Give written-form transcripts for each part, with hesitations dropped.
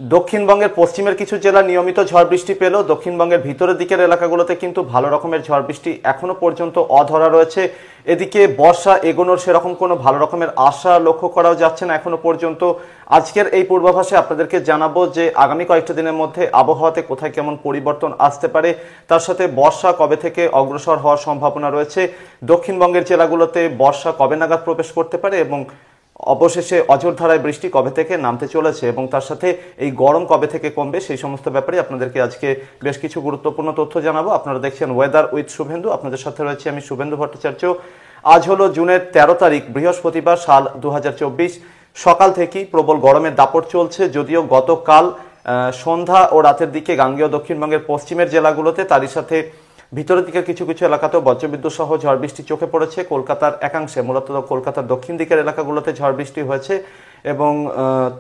দক্ষিণবঙ্গের পশ্চিমের কিছু জেলা নিয়মিত ঝড় বৃষ্টি পেলেও দক্ষিণবঙ্গের ভিতরের দিকের এলাকাগুলোতে কিন্তু ভালো রকমের ঝড় বৃষ্টি এখনো পর্যন্ত অধরা রয়েছে। এদিকে বর্ষা এগোনোর সেরকম কোনো ভালো রকমের আশা লক্ষ্য করাও যাচ্ছে না এখনো পর্যন্ত। আজকের এই পূর্বাভাসে আপনাদেরকে জানাবো যে আগামী কয়েকটা দিনের মধ্যে আবহাওয়াতে কোথায় কেমন পরিবর্তন আসতে পারে, তার সাথে বর্ষা কবে থেকে অগ্রসর হওয়ার সম্ভাবনা রয়েছে, দক্ষিণবঙ্গের জেলাগুলোতে বর্ষা কবে নাগাদ প্রবেশ করতে পারে এবং অবশেষে অঝোরধারায় বৃষ্টি কবে থেকে নামতে চলেছে এবং তার সাথে এই গরম কবে থেকে কমবে, সেই সমস্ত ব্যাপারে আপনাদেরকে আজকে বেশ কিছু গুরুত্বপূর্ণ তথ্য জানাবো। আপনারা দেখছেন ওয়েদার উইথ শুভেন্দু, আপনাদের সাথে রয়েছে আমি শুভেন্দু ভট্টাচার্য। আজ হলো জুনের 13 তারিখ, বৃহস্পতিবার, সাল 2024। সকাল থেকেই প্রবল গরমের দাপট চলছে, যদিও গতকাল সন্ধ্যা ও রাতের দিকে গাঙ্গেয় দক্ষিণবঙ্গের পশ্চিমের জেলাগুলোতে, তারই সাথে ভিতরের দিকের কিছু কিছু এলাকাতেও বজ্রবিদ্যুৎ সহ ঝড় বৃষ্টি চোখে পড়েছে। কলকাতার একাংশে, মূলত কলকাতার দক্ষিণ দিকের এলাকাগুলোতে ঝড় বৃষ্টি হয়েছে এবং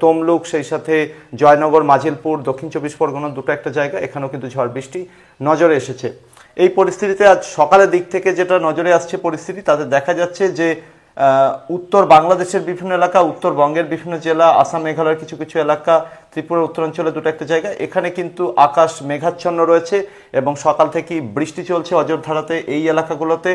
তমলুক, সেই সাথে জয়নগর, মাজিলপুর, দক্ষিণ 24 পরগনার দুটো একটা জায়গা, এখানেও কিন্তু ঝড় বৃষ্টি নজরে এসেছে। এই পরিস্থিতিতে আজ সকালের দিক থেকে যেটা নজরে আসছে পরিস্থিতি, তাতে দেখা যাচ্ছে যে উত্তর বাংলাদেশের বিভিন্ন এলাকা, উত্তরবঙ্গের বিভিন্ন জেলা, আসাম মেঘালয়ের কিছু কিছু এলাকা, ত্রিপুরার উত্তরাঞ্চলে দুটো একটা জায়গা, এখানে কিন্তু আকাশ মেঘাচ্ছন্ন রয়েছে এবং সকাল থেকেই বৃষ্টি চলছে অযোধ্যারাতে এই এলাকাগুলোতে।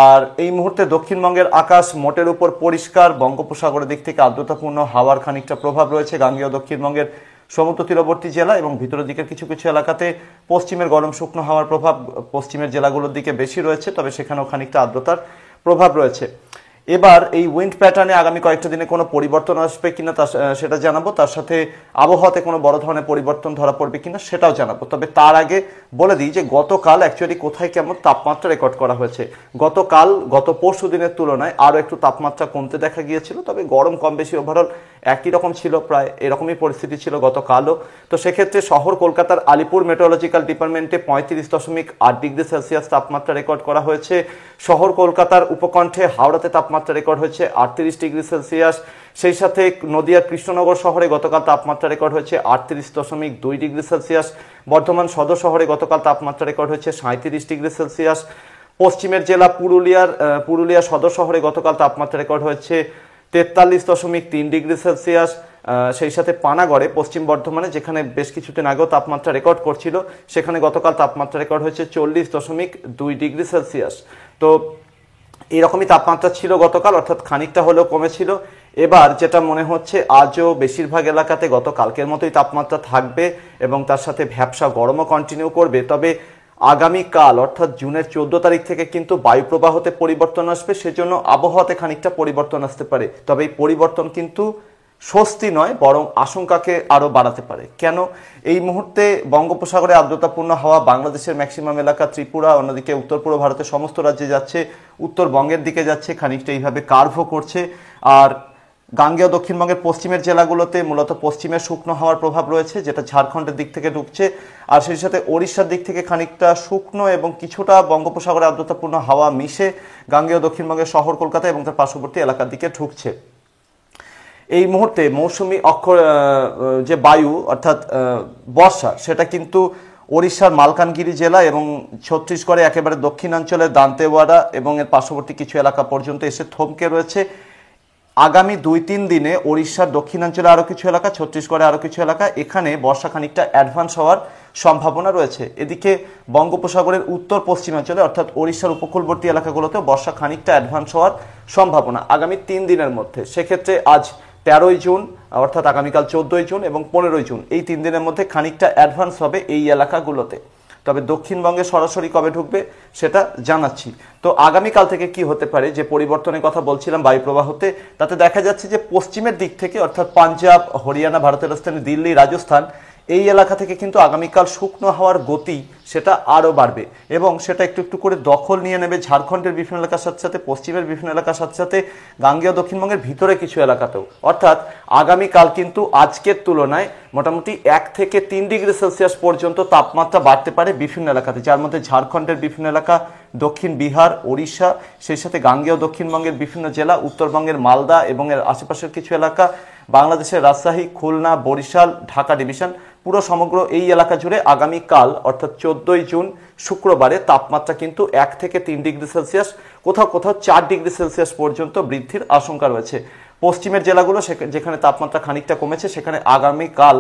আর এই মুহূর্তে দক্ষিণবঙ্গের আকাশ মোটের উপর পরিষ্কার, বঙ্গোপসাগরের দিক থেকে আর্দ্রতাপূর্ণ হাওয়ার খানিকটা প্রভাব রয়েছে গাঙ্গেয় দক্ষিণবঙ্গের সমুদ্র তীরবর্তী জেলা এবং ভিতরের দিকের কিছু কিছু এলাকাতে পশ্চিমের গরম শুকনো হাওয়ার প্রভাব পশ্চিমের জেলাগুলোর দিকে বেশি রয়েছে, তবে সেখানেও খানিকটা আর্দ্রতার প্রভাব রয়েছে। এবার এই উইন্ড প্যাটার্নে আগামী কয়েকটা দিনে কোনো পরিবর্তন আসবে কিনা সেটা জানাবো, তার সাথে আবহাওয়াতে কোনো বড় ধরনের পরিবর্তন ধরা পড়বে কিনা সেটাও জানাবো। তবে তার আগে বলে দিই যে গতকাল অ্যাকচুয়ালি কোথায় কেমন তাপমাত্রা রেকর্ড করা হয়েছে। গত পরশু দিনের তুলনায় আরও একটু তাপমাত্রা কমতে দেখা গিয়েছিল, তবে গরম কম বেশি ওভারঅল একই রকম ছিল, প্রায় এরকমই পরিস্থিতি ছিল গতকালও। তো সেক্ষেত্রে শহর কলকাতার আলিপুর মেট্রোলজিক্যাল ডিপার্টমেন্টে 35.8 ডিগ্রি সেলসিয়াস তাপমাত্রা রেকর্ড করা হয়েছে। শহর কলকাতার উপকণ্ঠে হাওড়াতে তাপমাত্রা রেকর্ড হয়েছে 38 ডিগ্রি সেলসিয়াস। সেই সাথে নদিয়ার কৃষ্ণনগর শহরে গতকাল তাপমাত্রা রেকর্ড হয়েছে 38.2 ডিগ্রি সেলসিয়াস। বর্ধমান সদর শহরে গতকাল তাপমাত্রা রেকর্ড হয়েছে 37 ডিগ্রি সেলসিয়াস। পশ্চিমের জেলা পুরুলিয়া সদর শহরে গতকাল তাপমাত্রা রেকর্ড হয়েছে 43.3 ডিগ্রি সেলসিয়াস। সেই সাথে পানাগড়ে, পশ্চিম বর্ধমানে, যেখানে বেশ কিছুদিন আগেও তাপমাত্রা রেকর্ড করছিল, সেখানে গতকাল তাপমাত্রা রেকর্ড হয়েছে 40.2 ডিগ্রি সেলসিয়াস। তো এইরকমই তাপমাত্রা ছিল গতকাল, অর্থাৎ খানিকটা হলেও কমেছিল। এবার যেটা মনে হচ্ছে আজও বেশিরভাগ এলাকাতে গতকালকের মতোই তাপমাত্রা থাকবে এবং তার সাথে ভ্যাপসা গরমও কন্টিনিউ করবে। তবে আগামীকাল অর্থাৎ জুনের 14 তারিখ থেকে কিন্তু বায়ুপ্রবাহতে পরিবর্তন আসবে, সেজন্য আবহাওয়াতে খানিকটা পরিবর্তন আসতে পারে। তবে এই পরিবর্তন কিন্তু স্বস্তি নয়, বরং আশঙ্কাকে আরও বাড়াতে পারে। কেন? এই মুহূর্তে বঙ্গোপসাগরে আর্দ্রতাপূর্ণ হাওয়া বাংলাদেশের ম্যাক্সিমাম এলাকা, ত্রিপুরা, অন্যদিকে উত্তর পূর্ব ভারতের সমস্ত রাজ্যে যাচ্ছে, উত্তরবঙ্গের দিকে যাচ্ছে, খানিকটা এইভাবে কার্ভও করছে। আর গাঙ্গেয় দক্ষিণবঙ্গের পশ্চিমের জেলাগুলোতে মূলত পশ্চিমের শুকনো হাওয়ার প্রভাব রয়েছে, যেটা ঝাড়খণ্ডের দিক থেকে ঢুকছে। আর সেই সাথে ওড়িশার দিক থেকে খানিকটা শুকনো এবং কিছুটা বঙ্গোপসাগরে আর্দ্রতাপূর্ণ হাওয়া মিশে গাঙ্গেয় দক্ষিণবঙ্গের শহর কলকাতা এবং তার পার্শ্ববর্তী এলাকার দিকে ঢুকছে। এই মুহূর্তে মৌসুমি যে বায়ু অর্থাৎ বর্ষা, সেটা কিন্তু ওড়িশার মালকানগিরি জেলা এবং ছত্তিশগড়ে একেবারে দক্ষিণাঞ্চলের দান্তেওয়াড়া এবং এর পার্শ্ববর্তী কিছু এলাকা পর্যন্ত এসে থমকে রয়েছে। আগামী 2-3 দিনে ওড়িশার দক্ষিণাঞ্চলে আরও কিছু এলাকা, ছত্তিশগড়ে আরও কিছু এলাকা, এখানে বর্ষা খানিকটা অ্যাডভান্স হওয়ার সম্ভাবনা রয়েছে। এদিকে বঙ্গোপসাগরের উত্তর পশ্চিমাঞ্চলে অর্থাৎ ওড়িশার উপকূলবর্তী এলাকাগুলোতেও বর্ষা খানিকটা অ্যাডভান্স হওয়ার সম্ভাবনা আগামী 3 দিনের মধ্যে। সেক্ষেত্রে আজ 13ই জুন অর্থাৎ আগামীকাল 14ই জুন এবং 15ই জুন, এই 3 দিনের মধ্যে খানিকটা অ্যাডভান্স হবে এই এলাকাগুলোতে। তবে দক্ষিণবঙ্গে সরাসরি কবে ঢুকবে সেটা জানাচ্ছি। তো আগামীকাল থেকে কি হতে পারে, যে পরিবর্তনের কথা বলছিলাম বায়ুপ্রবাহতে, তাতে দেখা যাচ্ছে যে পশ্চিমের দিক থেকে অর্থাৎ পাঞ্জাব, হরিয়ানা, ভারতের রাজধানী দিল্লি, রাজস্থান, এই এলাকা থেকে কিন্তু আগামীকাল শুকনো হাওয়ার গতি সেটা আরও বাড়বে এবং সেটা একটু একটু করে দখল নিয়ে নেবে ঝাড়খণ্ডের বিভিন্ন এলাকার সাথে সাথে, পশ্চিমের বিভিন্ন এলাকার সাথে সাথে গাঙ্গেয় দক্ষিণবঙ্গের ভিতরে কিছু এলাকাতেও। অর্থাৎ আগামীকাল কিন্তু আজকের তুলনায় মোটামুটি 1 থেকে 3 ডিগ্রি সেলসিয়াস পর্যন্ত তাপমাত্রা বাড়তে পারে বিভিন্ন এলাকাতে, যার মধ্যে ঝাড়খণ্ডের বিভিন্ন এলাকা, দক্ষিণ বিহার, ওড়িশা, সেই সাথে গাঙ্গেয় দক্ষিণবঙ্গের বিভিন্ন জেলা, উত্তরবঙ্গের মালদা এবং এর আশেপাশের কিছু এলাকা, বাংলাদেশের রাজশাহী, খুলনা, বরিশাল, ঢাকা ডিভিশন, পুরো সমগ্র এই এলাকা জুড়ে আগামীকাল অর্থাৎ 14ই জুন শুক্রবারে তাপমাত্রা কিন্তু 1 থেকে 3 ডিগ্রি সেলসিয়াস, কোথাও কোথাও 4 ডিগ্রি সেলসিয়াস পর্যন্ত বৃদ্ধির আশঙ্কা রয়েছে। পশ্চিমের জেলাগুলো যেখানে তাপমাত্রা খানিকটা কমেছে সেখানে আগামীকাল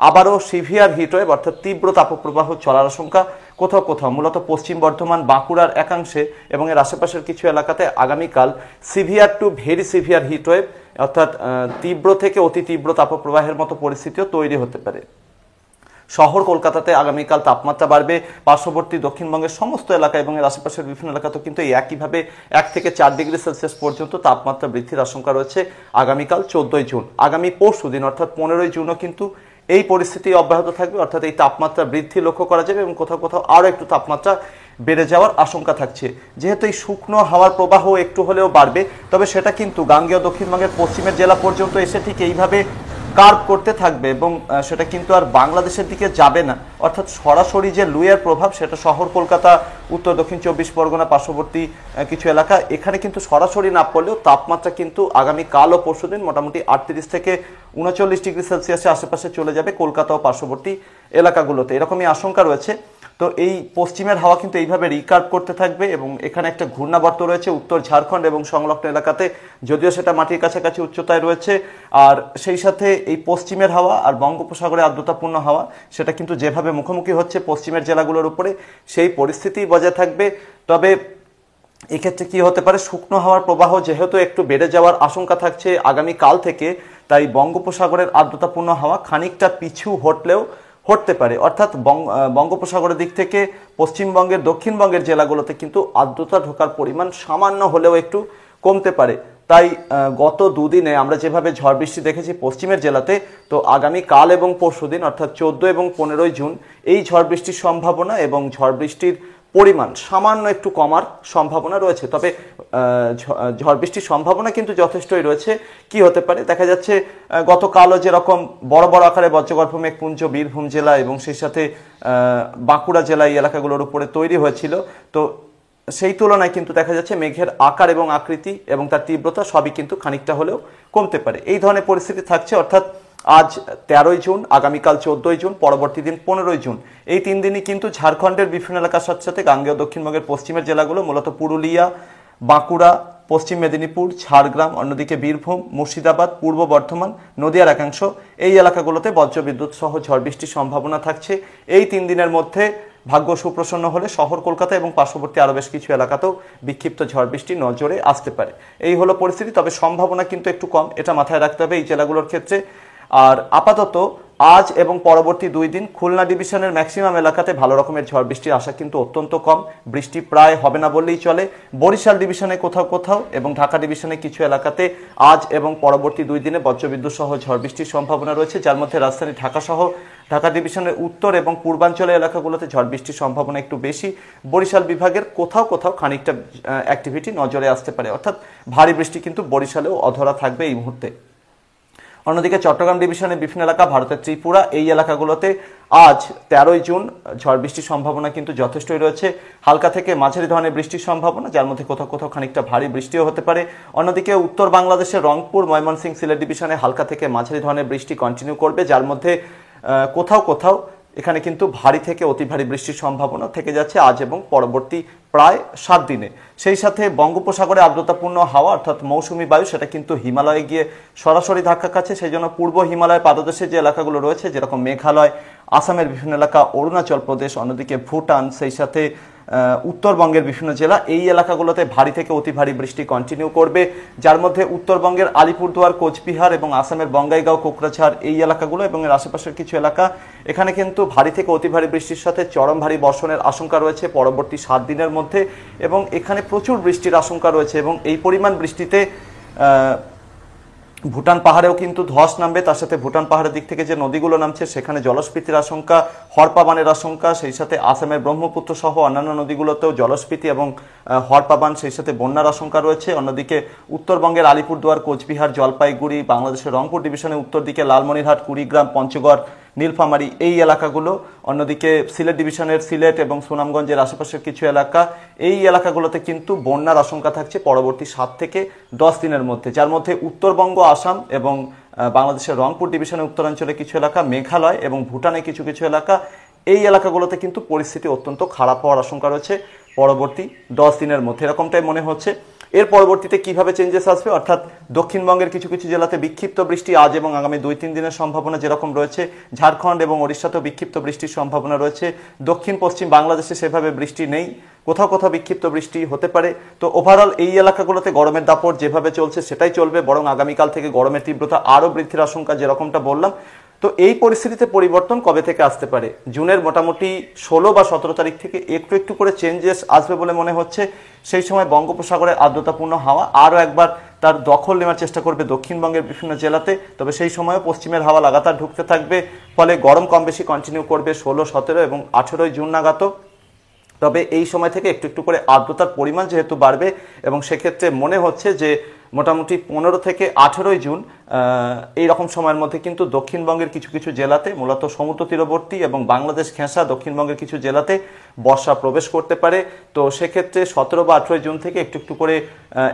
আবারও সিভিয়ার হিটওয়েভ অর্থাৎ তীব্র তাপপ্রবাহ চলার আশঙ্কা। কোথাও কোথাও মূলত পশ্চিম বর্ধমান, বাঁকুড়ার একাংশে এবং এর আশেপাশের কিছু এলাকাতে আগামীকাল severe to very severe heatwave অর্থাৎ তীব্র থেকে অতি তীব্র তাপপ্রবাহের মতো পরিস্থিতিও তৈরি হতে পারে। শহর কলকাতাতে আগামীকাল তাপমাত্রা বাড়বে। পার্শ্ববর্তী দক্ষিণবঙ্গের সমস্ত এলাকা এবং এর আশেপাশের বিভিন্ন এলাকাতেও কিন্তু এই একইভাবে 1 থেকে 4 ডিগ্রি সেলসিয়াস পর্যন্ত তাপমাত্রা বৃদ্ধির আশঙ্কা রয়েছে আগামীকাল 14ই জুন। আগামী পরশুদিন অর্থাৎ 15ই জুনও কিন্তু এই পরিস্থিতি অব্যাহত থাকবে, অর্থাৎ এই তাপমাত্রা বৃদ্ধি লক্ষ্য করা যাবে এবং কোথাও কোথাও আরও একটু তাপমাত্রা বেড়ে যাওয়ার আশঙ্কা থাকছে। যেহেতু এই শুকনো হাওয়ার প্রবাহ একটু হলেও বাড়বে, তবে সেটা কিন্তু গাঙ্গেয় দক্ষিণবঙ্গের পশ্চিমের জেলা পর্যন্ত এসে ঠিক এইভাবে কার্ভ করতে থাকবে এবং সেটা কিন্তু আর বাংলাদেশের দিকে যাবে না। অর্থাৎ সরাসরি যে লুয়ের প্রভাব সেটা শহর কলকাতা, উত্তর দক্ষিণ 24 পরগনা, পার্শ্ববর্তী কিছু এলাকা এখানে কিন্তু সরাসরি না পড়লেও তাপমাত্রা কিন্তু আগামীকাল ও পরশুদিন মোটামুটি 38 থেকে 39 ডিগ্রি সেলসিয়াসের আশেপাশে চলে যাবে কলকাতা ও পার্শ্ববর্তী এলাকাগুলোতে, এরকমই আশঙ্কা রয়েছে। তো এই পশ্চিমের হাওয়া কিন্তু এইভাবে রিকার্ভ করতে থাকবে এবং এখানে একটা ঘূর্ণাবর্ত রয়েছে উত্তর ঝাড়খণ্ড এবং সংলগ্ন এলাকাতে, যদিও সেটা মাটির কাছাকাছি উচ্চতায় রয়েছে। আর সেই সাথে এই পশ্চিমের হাওয়া আর বঙ্গোপসাগরে আর্দ্রতাপূর্ণ হাওয়া সেটা কিন্তু যেভাবে মুখোমুখি হচ্ছে পশ্চিমের জেলাগুলোর উপরে সেই পরিস্থিতি বজায় থাকবে। তবে এক্ষেত্রে কি হতে পারে, শুকনো হাওয়ার প্রবাহ যেহেতু একটু বেড়ে যাওয়ার আশঙ্কা থাকছে আগামীকাল থেকে, তাই বঙ্গোপসাগরের আর্দ্রতাপূর্ণ হাওয়া খানিকটা পিছু হটতে পারে। অর্থাৎ বঙ্গোপসাগরের দিক থেকে পশ্চিমবঙ্গের দক্ষিণবঙ্গের জেলাগুলোতে কিন্তু আর্দ্রতা ঢোকার পরিমাণ সামান্য হলেও একটু কমতে পারে। তাই গত দুদিনে আমরা যেভাবে ঝড় বৃষ্টি দেখেছি পশ্চিমের জেলাতে, তো আগামীকাল এবং পরশুদিন অর্থাৎ 14 এবং 15ই জুন এই ঝড় বৃষ্টির সম্ভাবনা এবং ঝড় বৃষ্টির পরিমাণ সামান্য একটু কমার সম্ভাবনা রয়েছে। তবে ঝড় বৃষ্টির সম্ভাবনা কিন্তু যথেষ্টই রয়েছে। কি হতে পারে, দেখা যাচ্ছে গতকালও যেরকম বড় বড় আকারে বজ্রগর্ভ মেঘপুঞ্জ বীরভূম জেলা এবং সেই সাথে বাঁকুড়া জেলা এই এলাকাগুলোর উপরে তৈরি হয়েছিল, তো সেই তুলনায় কিন্তু দেখা যাচ্ছে মেঘের আকার এবং আকৃতি এবং তার তীব্রতা সবই কিন্তু খানিকটা হলেও কমতে পারে। এই ধরনের পরিস্থিতি থাকছে। অর্থাৎ আজ 13ই জুন, আগামীকাল 14ই জুন, পরবর্তী দিন 15ই জুন, এই 3 দিনই কিন্তু ঝাড়খণ্ডের বিভিন্ন এলাকার সাথে সাথে গাঙ্গেয় দক্ষিণবঙ্গের পশ্চিমের জেলাগুলো মূলত পুরুলিয়া, বাঁকুড়া, পশ্চিম মেদিনীপুর, ঝাড়গ্রাম, অন্যদিকে বীরভূম, মুর্শিদাবাদ, পূর্ব বর্ধমান, নদিয়ার একাংশ এই এলাকাগুলোতে বজ্রবিদ্যুৎ সহ ঝড় বৃষ্টির সম্ভাবনা থাকছে। এই 3 দিনের মধ্যে ভাগ্য সুপ্রসন্ন হলে শহর কলকাতা এবং পার্শ্ববর্তী আরও বেশ কিছু এলাকাতেও বিক্ষিপ্ত ঝড় বৃষ্টি নজরে আসতে পারে। এই হলো পরিস্থিতি। তবে সম্ভাবনা কিন্তু একটু কম, এটা মাথায় রাখতে হবে এই জেলাগুলোর ক্ষেত্রে। আর আপাতত আজ এবং পরবর্তী 2 দিন খুলনা ডিভিশনের ম্যাক্সিমাম এলাকাতে ভালো রকমের ঝড় বৃষ্টির আশা কিন্তু অত্যন্ত কম, বৃষ্টি প্রায় হবে না বললেই চলে। বরিশাল ডিভিশনে কোথাও কোথাও এবং ঢাকা ডিভিশনে কিছু এলাকাতে আজ এবং পরবর্তী 2 দিনে বজ্রবিদ্যুৎ সহ ঝড় বৃষ্টির সম্ভাবনা রয়েছে, যার মধ্যে রাজধানী ঢাকা সহ ঢাকা ডিভিশনের উত্তর এবং পূর্বাঞ্চলের এলাকাগুলোতে ঝড় বৃষ্টির সম্ভাবনা একটু বেশি। বরিশাল বিভাগের কোথাও কোথাও খানিকটা অ্যাক্টিভিটি নজরে আসতে পারে, অর্থাৎ ভারী বৃষ্টি কিন্তু বরিশালেও অধরা থাকবে এই মুহূর্তে। অন্যদিকে চট্টগ্রাম ডিভিশনের বিভিন্ন এলাকা, ভারতের ত্রিপুরা এই এলাকাগুলোতে আজ 13ই জুন ঝড় বৃষ্টির সম্ভাবনা কিন্তু যথেষ্টই রয়েছে। হালকা থেকে মাঝারি ধরনের বৃষ্টির সম্ভাবনা, যার মধ্যে কোথাও কোথাও খানিকটা ভারী বৃষ্টিও হতে পারে। অন্যদিকে উত্তর বাংলাদেশের রংপুর, ময়মনসিংহ, সিলেট ডিভিশনে হালকা থেকে মাঝারি ধরনের বৃষ্টি কন্টিনিউ করবে, যার মধ্যে কোথাও কোথাও এখানে কিন্তু ভারী থেকে অতি ভারী বৃষ্টির সম্ভাবনা থেকে যাচ্ছে আজ এবং পরবর্তী প্রায় 7 দিনে। সেই সাথে বঙ্গোপসাগরে আর্দ্রতাপূর্ণ হাওয়া অর্থাৎ মৌসুমী বায়ু সেটা কিন্তু হিমালয়ে গিয়ে সরাসরি ধাক্কা খাচ্ছে। সেই জন্য পূর্ব হিমালয় পাদদেশের যে এলাকাগুলো রয়েছে, যেরকম মেঘালয়, আসামের বিভিন্ন এলাকা, অরুণাচল প্রদেশ, অন্যদিকে ভুটান, সেই সাথে উত্তরবঙ্গের বিভিন্ন জেলা এই এলাকাগুলোতে ভারী থেকে অতি ভারী বৃষ্টি কন্টিনিউ করবে, যার মধ্যে উত্তরবঙ্গের আলিপুরদুয়ার, কোচবিহার এবং আসামের বঙ্গাইগাঁও, কোকরাঝাড় এই এলাকাগুলো এবং এর আশেপাশের কিছু এলাকা, এখানে কিন্তু ভারী থেকে অতি ভারী বৃষ্টির সাথে চরম ভারী বর্ষণের আশঙ্কা রয়েছে পরবর্তী 7 দিনের মধ্যে এবং এখানে প্রচুর বৃষ্টির আশঙ্কা রয়েছে এবং এই পরিমাণ বৃষ্টিতে ভুটান পাহাড়েও কিন্তু ধস নামবে। তার সাথে ভুটান পাহাড়ের দিক থেকে যে নদীগুলো নামছে সেখানে জলস্ফীতির আশঙ্কা, হরপাবানের আশঙ্কা, সেই সাথে আসামের ব্রহ্মপুত্র সহ অন্যান্য নদীগুলোতেও জলস্ফীতি এবং হরপাবান, সেই সাথে বন্যার আশঙ্কা রয়েছে। অন্যদিকে উত্তরবঙ্গের আলিপুরদুয়ার, কোচবিহার, জলপাইগুড়ি, বাংলাদেশের রংপুর ডিভিশনের উত্তর দিকে লালমনিরহাট, কুড়িগ্রাম, পঞ্চগড়, নীলফামারী এই এলাকাগুলো, অন্যদিকে সিলেট ডিভিশনের সিলেট এবং সুনামগঞ্জের আশেপাশের কিছু এলাকা এই এলাকাগুলোতে কিন্তু বন্যার আশঙ্কা থাকছে পরবর্তী 7 থেকে 10 দিনের মধ্যে, যার মধ্যে উত্তরবঙ্গ, আসাম এবং বাংলাদেশের রংপুর ডিভিশনের উত্তরাঞ্চলে কিছু এলাকা, মেঘালয় এবং ভুটানে কিছু কিছু এলাকা এই এলাকাগুলোতে কিন্তু পরিস্থিতি অত্যন্ত খারাপ হওয়ার আশঙ্কা রয়েছে পরবর্তী 10 দিনের মধ্যে, এরকমটাই মনে হচ্ছে। এর পরবর্তীতে কিভাবে চেঞ্জেস আসবে, অর্থাৎ দক্ষিণবঙ্গের কিছু কিছু জেলাতে বিক্ষিপ্ত বৃষ্টি আজ এবং আগামী 2-3 দিনের সম্ভাবনা যেরকম রয়েছে, ঝাড়খণ্ড এবং ওড়িশাতেও বিক্ষিপ্ত বৃষ্টির সম্ভাবনা রয়েছে। দক্ষিণ পশ্চিম বাংলাদেশে সেভাবে বৃষ্টি নেই, কোথাও কোথাও বিক্ষিপ্ত বৃষ্টি হতে পারে। তো ওভারঅল এই এলাকাগুলোতে গরমের দাপট যেভাবে চলছে সেটাই চলবে, বরং আগামীকাল থেকে গরমের তীব্রতা আরও বৃদ্ধির আশঙ্কা যেরকমটা বললাম। তো এই পরিস্থিতিতে পরিবর্তন কবে থেকে আসতে পারে, জুনের মোটামুটি 16 বা 17 তারিখ থেকে একটু একটু করে চেঞ্জেস আসবে বলে মনে হচ্ছে। সেই সময় বঙ্গোপসাগরের আর্দ্রতাপূর্ণ হাওয়া আরও একবার তার দখল নেওয়ার চেষ্টা করবে দক্ষিণবঙ্গের বিভিন্ন জেলাতে। তবে সেই সময় পশ্চিমের হাওয়া লাগাতার ঢুকতে থাকবে, ফলে গরম কম বেশি কন্টিনিউ করবে 16, 17 এবং 18 জুন নাগাদ। তবে এই সময় থেকে একটু একটু করে আর্দ্রতার পরিমাণ যেহেতু বাড়বে, এবং সেক্ষেত্রে মনে হচ্ছে যে মোটামুটি 15 থেকে 18 জুন এই রকম সময়ের মধ্যে কিন্তু দক্ষিণবঙ্গের কিছু কিছু জেলাতে, মূলত সমুদ্র তীরবর্তী এবং বাংলাদেশ ঘেঁষা দক্ষিণবঙ্গের কিছু জেলাতে বর্ষা প্রবেশ করতে পারে। তো সেক্ষেত্রে 17 বা 18 জুন থেকে একটু একটু করে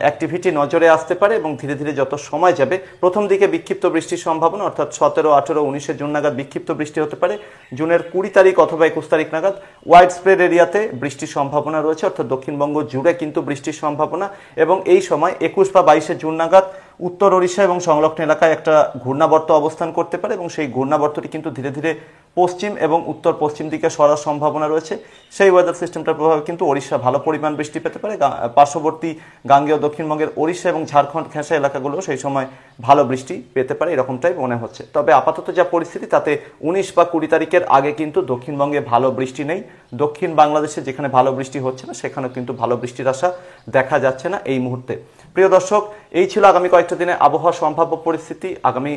অ্যাক্টিভিটি নজরে আসতে পারে, এবং ধীরে ধীরে যত সময় যাবে প্রথম দিকে বিক্ষিপ্ত বৃষ্টির সম্ভাবনা, অর্থাৎ 17, 18, 19 জুন নাগাদ বিক্ষিপ্ত বৃষ্টি হতে পারে। জুনের 20 তারিখ অথবা 21 তারিখ নাগাদ ওয়াইড স্প্রেড এরিয়াতে বৃষ্টির সম্ভাবনা রয়েছে, অর্থাৎ দক্ষিণবঙ্গ জুড়ে কিন্তু বৃষ্টির সম্ভাবনা। এবং এই সময় 21 বা 22 জুন নাগাদ উত্তর ওড়িশা এবং সংলগ্ন এলাকায় একটা ঘূর্ণাবর্ত অবস্থান করতে পারে, এবং সেই ঘূর্ণাবর্তটি কিন্তু ধীরে ধীরে পশ্চিম এবং উত্তর পশ্চিম দিকে সরার সম্ভাবনা রয়েছে। সেই ওয়েদার সিস্টেমটার প্রভাবে কিন্তু ওড়িশা ভালো পরিমাণ বৃষ্টি পেতে পারে। পার্শ্ববর্তী গাঙ্গেয় দক্ষিণবঙ্গের ওড়িশা এবং ঝাড়খণ্ড ঘেঁষা এলাকাগুলো সেই সময় ভালো বৃষ্টি পেতে পারে, এরকমটাই মনে হচ্ছে। তবে আপাতত যা পরিস্থিতি তাতে 19 বা 20 তারিখের আগে কিন্তু দক্ষিণবঙ্গে ভালো বৃষ্টি নেই। দক্ষিণ বাংলাদেশে যেখানে ভালো বৃষ্টি হচ্ছে না সেখানেও কিন্তু ভালো বৃষ্টির আশা দেখা যাচ্ছে না এই মুহূর্তে। প্রিয় দর্শক, এই ছিল আগামী কয়েকটা দিনে আবহাওয়া সম্ভাব্য পরিস্থিতি। আগামী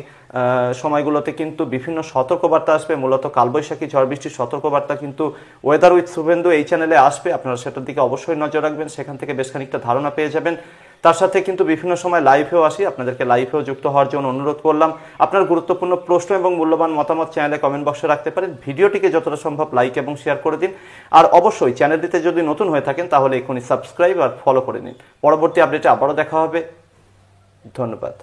সময়গুলোতে কিন্তু বিভিন্ন সতর্কবার্তা আসবে, মূলত কালবৈশাখী ঝড় বৃষ্টির সতর্কবার্তা কিন্তু ওয়েদার উইথ শুভেন্দু এই চ্যানেলে আসবে। আপনারা সেটার দিকে অবশ্যই নজর রাখবেন, সেখান থেকে বেশ খানিকটা ধারণা পেয়ে যাবেন। তার সাথে কিন্তু বিভিন্ন সময় লাইভেও আসি, আপনাদেরকে লাইভেও যুক্ত হওয়ার জন্য অনুরোধ করলাম। আপনার গুরুত্বপূর্ণ প্রশ্ন এবং মূল্যবান মতামত চ্যানেলে কমেন্ট বক্সে রাখতে পারেন। ভিডিওটিকে যতটা সম্ভব লাইক এবং শেয়ার করে দিন। আর অবশ্যই চ্যানেলটিতে যদি নতুন হয়ে থাকেন তাহলে এখনই সাবস্ক্রাইব আর ফলো করে নিন। পরবর্তী আপডেটে আবারও দেখা হবে। ধন্যবাদ।